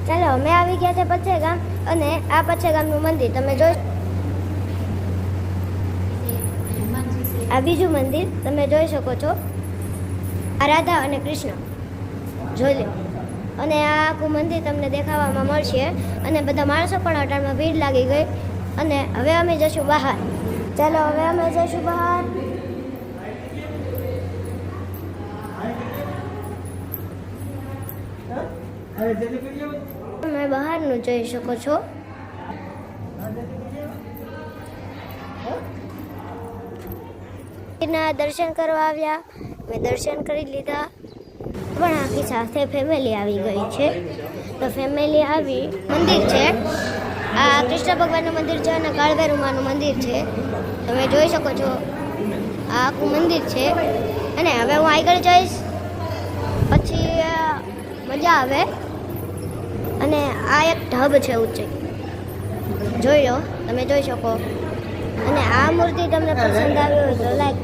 ચાલો અમે આવી ગયા છે પચ્છેગામ અને આ પચ્છેગામનું મંદિર તમે જોઈ આ બીજું મંદિર તમે જોઈ શકો છો આ રાધા અને કૃષ્ણ જોઈ લો અને આ આખું મંદિર તમને દેખાવામાં મળશે અને બધા માણસો પણ અટાણમાં ભીડ લાગી ગઈ અને હવે અમે જઈશું બહાર ચાલો હવે અમે જઈશું બહાર તમે બહારનું જોઈ શકો છો દર્શન કરવા આવ્યા મેં દર્શન કરી લીધા પણ આખી સાથે ફેમિલી આવી ગઈ છે તો ફેમિલી આવી મંદિર છે આ કૃષ્ણ ભગવાનનું મંદિર છે અને કાળભૈરવમાનું મંદિર છે તમે જોઈ શકો છો આ આખું મંદિર છે અને હવે હું આગળ જઈશ પછી મજા આવે અને આ એક ઢબ છે ઊંચી જોઈ લો તમે જોઈ શકો અને આ મૂર્તિ તમને પસંદ આવી હોય તો લાઈક